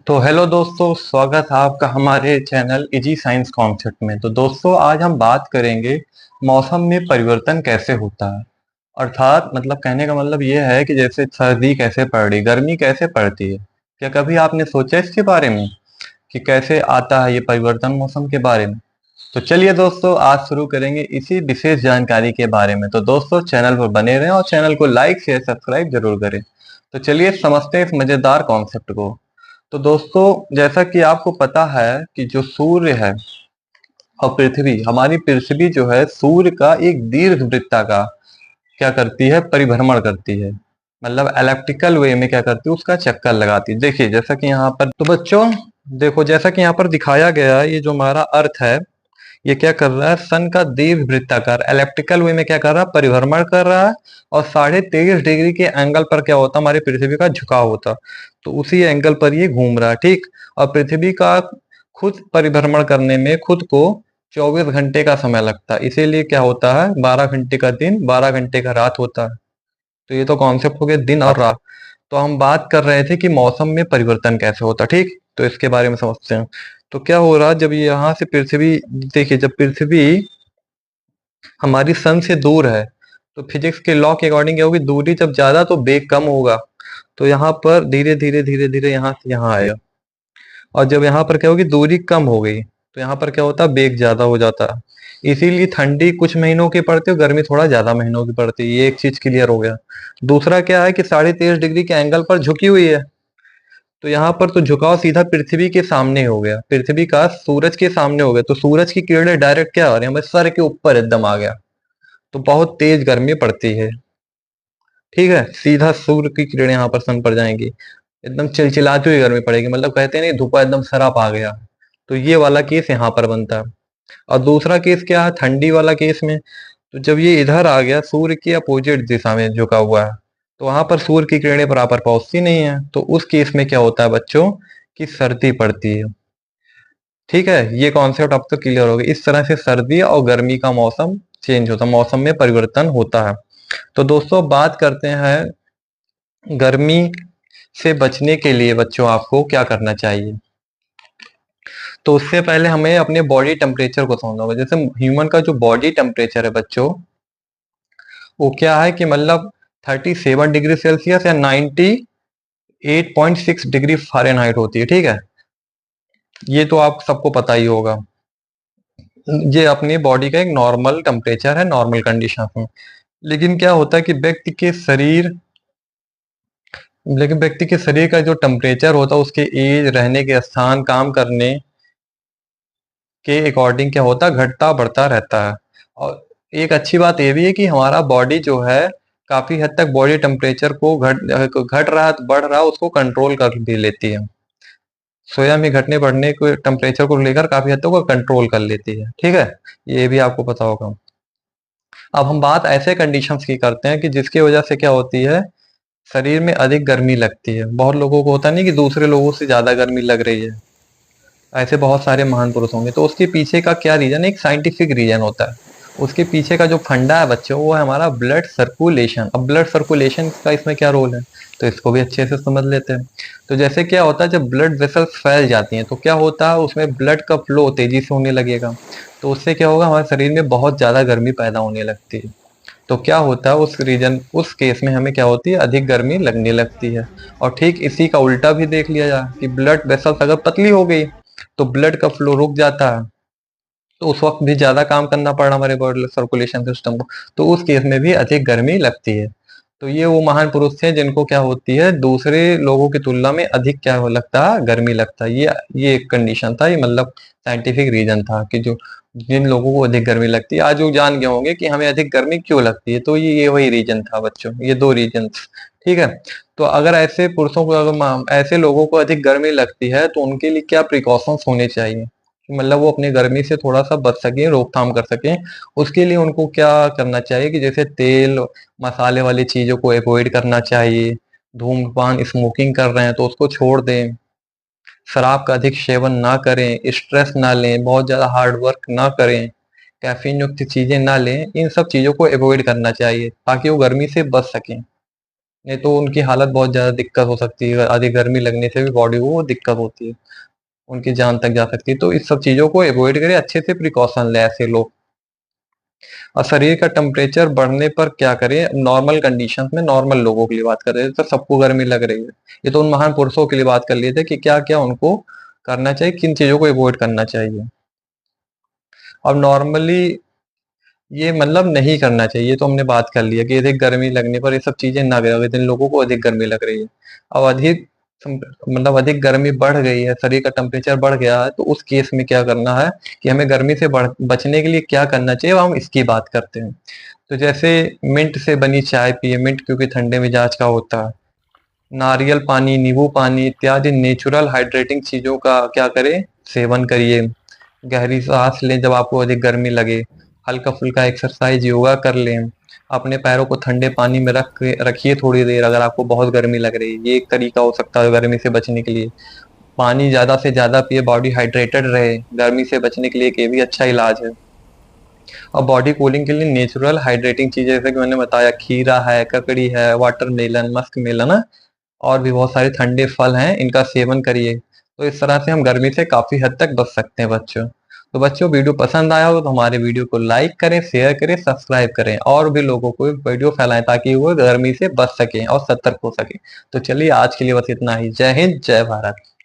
तो हेलो दोस्तों, स्वागत है आपका हमारे चैनल इजी साइंस कॉन्सेप्ट में। तो दोस्तों, आज हम बात करेंगे मौसम में परिवर्तन कैसे होता है। अर्थात मतलब कहने का मतलब ये है कि जैसे सर्दी कैसे पड़ रही, गर्मी कैसे पड़ती है। क्या कभी आपने सोचा इसके बारे में कि कैसे आता है ये परिवर्तन मौसम के बारे में? तो चलिए दोस्तों, आज शुरू करेंगे इसी विशेष जानकारी के बारे में। तो दोस्तों, चैनल पर बने रहें और चैनल को लाइक शेयर सब्सक्राइब जरूर करें। तो चलिए समझते हैं इस मजेदार कॉन्सेप्ट को। तो दोस्तों, जैसा कि आपको पता है कि जो सूर्य है और पृथ्वी, हमारी पृथ्वी जो है सूर्य का एक दीर्घ वृत्ताकार क्या करती है, परिभ्रमण करती है। मतलब इलेप्टिकल वे में क्या करती है, उसका चक्कर लगाती है। देखिए जैसा कि यहाँ पर, तो बच्चों देखो जैसा कि यहाँ पर दिखाया गया है, ये जो हमारा अर्थ है ये क्या कर रहा है, सन का दीर्घ वृत्ताकार इलेप्टिकल वे में क्या कर रहा है, परिभ्रमण कर रहा है। और 23.5 डिग्री के एंगल पर क्या होता है, हमारी पृथ्वी का झुकाव होता। तो उसी एंगल पर ये घूम रहा है, ठीक। और पृथ्वी का खुद परिभ्रमण करने में खुद को 24 घंटे का समय लगता है। इसीलिए क्या होता है, 12 घंटे का दिन 12 घंटे का रात होता है। तो ये तो कॉन्सेप्ट हो गया दिन और रात। तो हम बात कर रहे थे कि मौसम में परिवर्तन कैसे होता, ठीक। तो इसके बारे में समझते हैं। तो क्या हो रहा है, जब ये यहाँ से पृथ्वी, देखिए जब पृथ्वी हमारी सन से दूर है तो फिजिक्स के लॉ के अकॉर्डिंग क्या होगी, दूरी जब ज्यादा तो वेग कम होगा। तो यहाँ पर धीरे धीरे यहाँ से यहाँ आएगा। और जब यहाँ पर क्या होगी, दूरी कम हो गई तो यहाँ पर क्या होता है, वेग ज्यादा हो जाता है। इसीलिए ठंडी कुछ महीनों की पड़ती है, गर्मी थोड़ा ज्यादा महीनों की पड़ती है। ये एक चीज क्लियर हो गया। दूसरा क्या है कि 23.5 डिग्री के एंगल पर झुकी हुई है। तो यहाँ पर तो झुकाव सीधा पृथ्वी के सामने हो गया, पृथ्वी का सूरज के सामने हो गया। तो सूरज की किरणें डायरेक्ट क्या आ रही है, हमारे सर के ऊपर एकदम आ गया। तो बहुत तेज गर्मी पड़ती है, ठीक है। सीधा सूर्य की किरणें यहाँ पर सन पर जाएंगी, एकदम चिलचिलाती हुई गर्मी पड़ेगी। मतलब कहते हैं नहीं, धूपा एकदम सराप आ गया। तो ये वाला केस यहाँ पर बनता है। और दूसरा केस क्या है, ठंडी वाला केस में, तो जब ये इधर आ गया, सूर्य की अपोजिट दिशा में झुका हुआ है, तो वहां पर सूर्य की किरणें बराबर पहुंचती नहीं है। तो उस केस में क्या होता है बच्चों, कि सर्दी पड़ती है। ठीक है, ये कॉन्सेप्ट अब तो क्लियर हो गया। इस तरह से सर्दी और गर्मी का मौसम चेंज होता है, मौसम में परिवर्तन होता है। तो दोस्तों, बात करते हैं गर्मी से बचने के लिए बच्चों आपको क्या करना चाहिए। तो उससे पहले हमें अपने बॉडी टेम्परेचर को समझना होगा। जैसे ह्यूमन का जो बॉडी टेम्परेचर है बच्चों, वो क्या है कि मतलब 37 डिग्री सेल्सियस या 98.6 डिग्री फ़ारेनहाइट होती है, ठीक है। ये तो आप सबको पता ही होगा। ये अपनी बॉडी का एक नॉर्मल टेम्परेचर है, नॉर्मल कंडीशन में। लेकिन क्या होता है कि व्यक्ति के शरीर का जो टेम्परेचर होता है, उसके एज, रहने के स्थान, काम करने के अकॉर्डिंग क्या होता है, घटता बढ़ता रहता है। और एक अच्छी बात ये भी है कि हमारा बॉडी जो है काफी हद तक बॉडी टेम्परेचर को घट रहा है बढ़ रहा है उसको कंट्रोल कर भी लेती है। सोया में घटने बढ़ने को टेम्परेचर को लेकर काफी हद तक वो कंट्रोल कर लेती है, ठीक है। ये भी आपको पता होगा। अब हम बात ऐसे कंडीशंस की करते हैं कि जिसकी वजह से क्या होती है, शरीर में अधिक गर्मी लगती है। बहुत लोगों को होता नहीं कि दूसरे लोगों से ज्यादा गर्मी लग रही है, ऐसे बहुत सारे महान पुरुष होंगे। तो उसके पीछे का क्या रीजन है, एक साइंटिफिक रीजन होता है। उसके पीछे का जो फंडा है बच्चों, वो है हमारा ब्लड सर्कुलेशन। अब ब्लड सर्कुलेशन का इसमें क्या रोल है, तो इसको भी अच्छे से समझ लेते हैं। तो जैसे क्या होता है, जब ब्लड वेसल्स फैल जाती हैं तो क्या होता है, उसमें ब्लड का फ्लो तेजी से होने लगेगा। तो उससे क्या होगा, हमारे शरीर में बहुत ज्यादा गर्मी पैदा होने लगती है। तो क्या होता है उस केस में हमें क्या होती है, अधिक गर्मी लगने लगती है। और ठीक इसी का उल्टा भी देख लिया जाए कि ब्लड वेसल्स अगर पतली हो गई तो ब्लड का फ्लो रुक जाता है। तो उस वक्त भी ज्यादा काम करना पड़ रहा हमारे बॉडी सर्कुलेशन सिस्टम को। तो उस केस में भी अधिक गर्मी लगती है। तो ये वो महान पुरुष थे जिनको क्या होती है, दूसरे लोगों की तुलना में अधिक क्या हो लगता है, गर्मी लगता है। ये एक कंडीशन था, ये मतलब साइंटिफिक रीजन था कि जो जिन लोगों को अधिक गर्मी लगती है। आज वो जान गए होंगे कि हमें अधिक गर्मी क्यों लगती है। तो ये वही रीजन था बच्चों, ये दो रीजन, ठीक है। तो अगर ऐसे पुरुषों को, अगर ऐसे लोगों को अधिक गर्मी लगती है तो उनके लिए क्या प्रिकॉशंस होने चाहिए, मतलब वो अपनी गर्मी से थोड़ा सा बच सकें, रोकथाम कर सकें। उसके लिए उनको क्या करना चाहिए कि जैसे तेल मसाले वाली चीजों को अवॉइड करना चाहिए। धूम्रपान स्मोकिंग कर रहे हैं तो उसको छोड़ दें। शराब का अधिक सेवन ना करें, स्ट्रेस ना लें, बहुत ज्यादा हार्ड वर्क ना करें, कैफीन युक्त चीजें ना लें। इन सब चीजों को अवॉइड करना चाहिए ताकि वो गर्मी से बच सकें। नहीं तो उनकी हालत बहुत ज़्यादा दिक्कत हो सकती है, अधिक गर्मी लगने से भी बॉडी को वो दिक्कत होती है, उनकी जान तक जा सकती है। तो इस सब चीज़ों को अवॉइड करें, अच्छे से प्रिकॉशन लें ऐसे लोग। और शरीर का टेम्परेचर बढ़ने पर क्या करें, नॉर्मल कंडीशंस में नॉर्मल लोगों के लिए बात कर रहे थे, तो सबको गर्मी लग रही है। ये तो उन महान पुरुषों के लिए बात कर लिए थे कि क्या-क्या उनको करना चाहिए, किन चीज़ों को अवॉइड करना चाहिए। अब नॉर्मली ये मतलब नहीं करना चाहिए, ये तो हमने बात कर लिया कि अधिक गर्मी लगने पर ये सब चीज़ें ना करें, जिन लोगों को अधिक गर्मी लग रही है। अब अधिक मतलब अधिक गर्मी बढ़ गई है, शरीर का टेम्परेचर बढ़ गया है, तो उस केस में क्या करना है कि हमें गर्मी से बचने के लिए क्या करना चाहिए, अब हम इसकी बात करते हैं। तो जैसे मिंट से बनी चाय पिए, मिंट क्योंकि ठंडे मिजाज का होता है। नारियल पानी, नींबू पानी इत्यादि नेचुरल हाइड्रेटिंग चीज़ों का क्या करें, सेवन करिए। गहरी सांस लें जब आपको अधिक गर्मी लगे। हल्का-फुल्का एक्सरसाइज, योगा कर लें। अपने पैरों को ठंडे पानी में रखिए थोड़ी देर अगर आपको बहुत गर्मी लग रही है। ये एक तरीका हो सकता है गर्मी से बचने के लिए। पानी ज़्यादा से ज़्यादा पिए, बॉडी हाइड्रेटेड रहे। गर्मी से बचने के लिए एक ये भी अच्छा इलाज है। और बॉडी कूलिंग के लिए नेचुरल हाइड्रेटिंग चीज़ें जैसे कि मैंने बताया, खीरा है, ककड़ी है, वाटरमेलन, मस्क मेलन है, और भी बहुत सारे ठंडे फल हैं, इनका सेवन करिए। तो इस तरह से हम गर्मी से काफ़ी हद तक बच सकते हैं बच्चों। तो बच्चों, वीडियो पसंद आया हो तो हमारे वीडियो को लाइक करें, शेयर करें, सब्सक्राइब करें और भी लोगों को वीडियो फैलाएँ ताकि वो गर्मी से बच सकें और सतर्क हो सकें। तो चलिए आज के लिए बस इतना ही। जय हिंद, जय भारत।